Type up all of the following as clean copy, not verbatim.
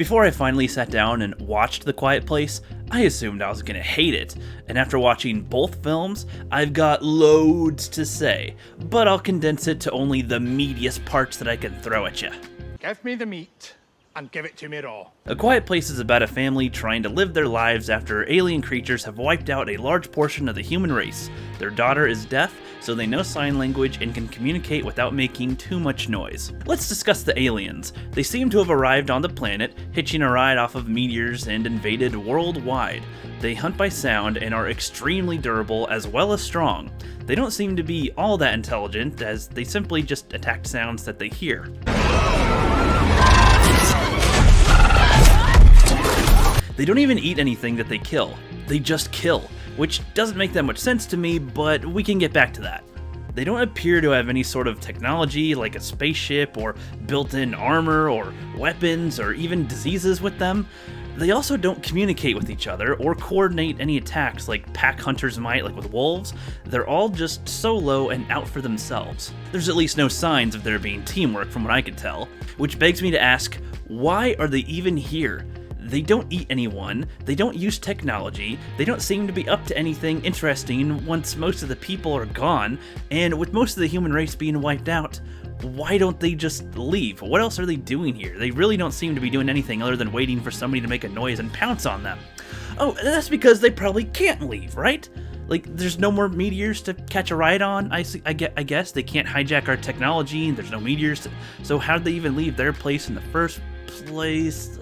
Before I finally sat down and watched The Quiet Place, I assumed I was gonna hate it, and after watching both films, I've got loads to say, but I'll condense it to only the meatiest parts that I can throw at you. Give me the meat, and give it to me raw. A Quiet Place is about a family trying to live their lives after alien creatures have wiped out a large portion of the human race. Their daughter is deaf, so they know sign language and can communicate without making too much noise. Let's discuss the aliens. They seem to have arrived on the planet, hitching a ride off of meteors and invaded worldwide. They hunt by sound and are extremely durable as well as strong. They don't seem to be all that intelligent, as they simply just attack sounds that they hear. They don't even eat anything that they kill. They just kill, which doesn't make that much sense to me, but we can get back to that. They don't appear to have any sort of technology like a spaceship or built-in armor or weapons or even diseases with them. They also don't communicate with each other or coordinate any attacks like pack hunters might, like with wolves. They're all just solo and out for themselves. There's at least no signs of there being teamwork from what I can tell, which begs me to ask, why are they even here? They don't eat anyone, they don't use technology, they don't seem to be up to anything interesting once most of the people are gone, and with most of the human race being wiped out, why don't they just leave? What else are they doing here? They really don't seem to be doing anything other than waiting for somebody to make a noise and pounce on them. Oh, that's because they probably can't leave, right? Like, there's no more meteors to catch a ride on, I guess. They can't hijack our technology, and there's no meteors, so how'd they even leave their place in the first place?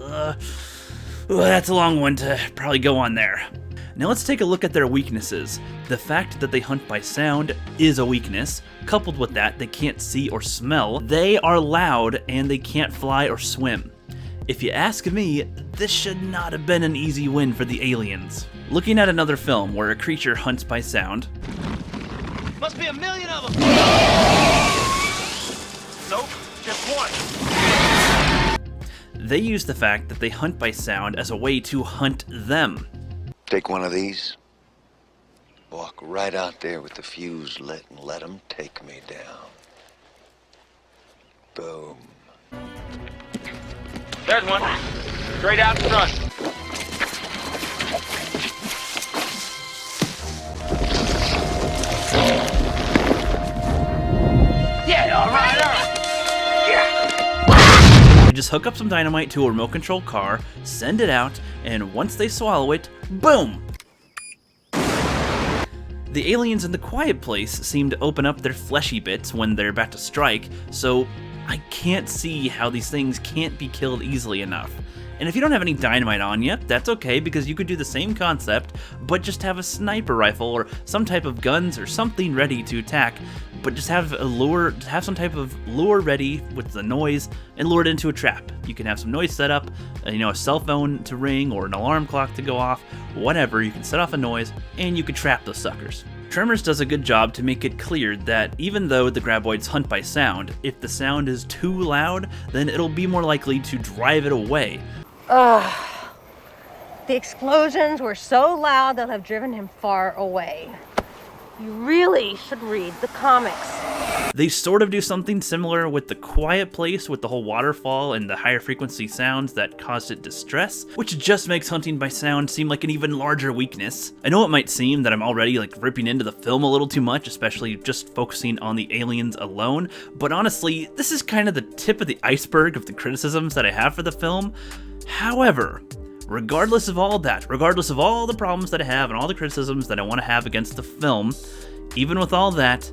That's a long one to probably go on there. Now let's take a look at their weaknesses. The fact that they hunt by sound is a weakness. Coupled with that, they can't see or smell. They are loud and they can't fly or swim. If you ask me, this should not have been an easy win for the aliens. Looking at another film where a creature hunts by sound. Must be a million of them! Nope, just one. They use the fact that they hunt by sound as a way to hunt them. Take one of these, walk right out there with the fuse lit and let them take me down. Boom. There's one. Straight out in front. Yeah, all right. You just hook up some dynamite to a remote control car, send it out, and once they swallow it, boom! The aliens in The Quiet Place seem to open up their fleshy bits when they're about to strike, so I can't see how these things can't be killed easily enough. And if you don't have any dynamite on you, that's okay, because you could do the same concept, but just have a sniper rifle or some type of guns or something ready to attack, but just have some type of lure ready with the noise and lure it into a trap. You can have some noise set up, a cell phone to ring or an alarm clock to go off, whatever. You can set off a noise and you can trap those suckers. Tremors does a good job to make it clear that even though the graboids hunt by sound, if the sound is too loud, then it'll be more likely to drive it away. The explosions were so loud they'll have driven him far away. You really should read the comics. They sort of do something similar with The Quiet Place with the whole waterfall and the higher frequency sounds that caused it distress, which just makes hunting by sound seem like an even larger weakness. I know it might seem that I'm already ripping into the film a little too much, especially just focusing on the aliens alone, but honestly, this is kind of the tip of the iceberg of the criticisms that I have for the film. However, regardless of all that, regardless of all the problems that I have and all the criticisms that I want to have against the film, even with all that,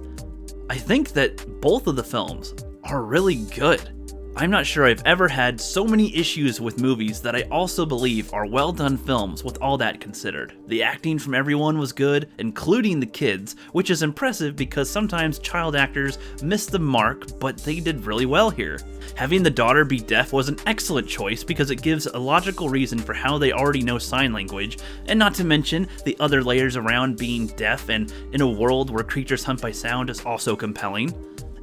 I think that both of the films are really good. I'm not sure I've ever had so many issues with movies that I also believe are well done films with all that considered. The acting from everyone was good, including the kids, which is impressive because sometimes child actors miss the mark, but they did really well here. Having the daughter be deaf was an excellent choice because it gives a logical reason for how they already know sign language, and not to mention the other layers around being deaf and in a world where creatures hunt by sound is also compelling.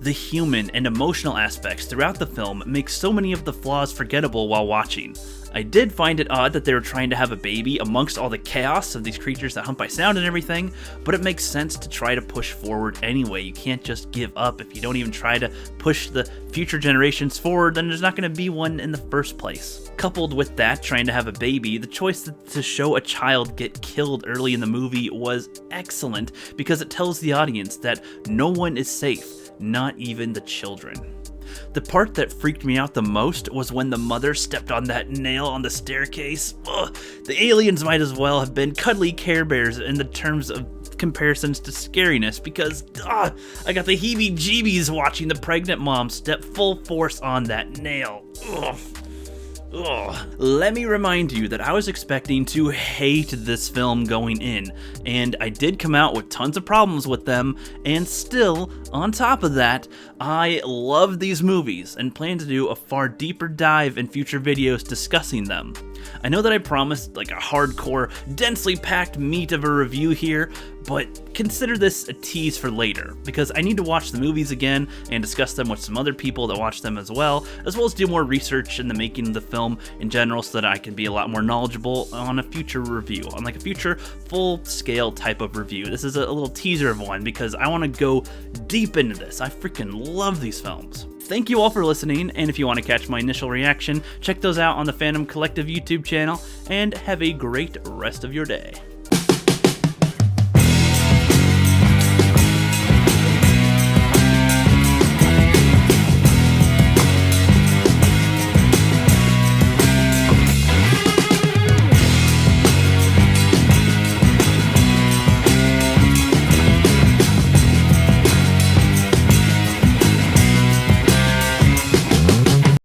The human and emotional aspects throughout the film make so many of the flaws forgettable while watching. I did find it odd that they were trying to have a baby amongst all the chaos of these creatures that hunt by sound and everything, but it makes sense to try to push forward anyway. You can't just give up. If you don't even try to push the future generations forward, then there's not going to be one in the first place. Coupled with that, trying to have a baby, the choice to show a child get killed early in the movie was excellent because it tells the audience that no one is safe, not even the children. The part that freaked me out the most was when the mother stepped on that nail on the staircase. Ugh, the aliens might as well have been cuddly Care Bears in the terms of comparisons to scariness, because I got the heebie-jeebies watching the pregnant mom step full force on that nail. Ugh. Ugh. Let me remind you that I was expecting to hate this film going in, and I did come out with tons of problems with them, and still, on top of that, I love these movies and plan to do a far deeper dive in future videos discussing them. I know that I promised like a hardcore, densely packed meat of a review here, but consider this a tease for later, because I need to watch the movies again and discuss them with some other people that watch them as well as do more research in the making of the film in general so that I can be a lot more knowledgeable on a future review, on like a future full-scale type of review. This is a little teaser of one because I want to go deep into this. I freaking love these films. Thank you all for listening, and if you want to catch my initial reaction, check those out on the Phantom Collective YouTube channel, and have a great rest of your day.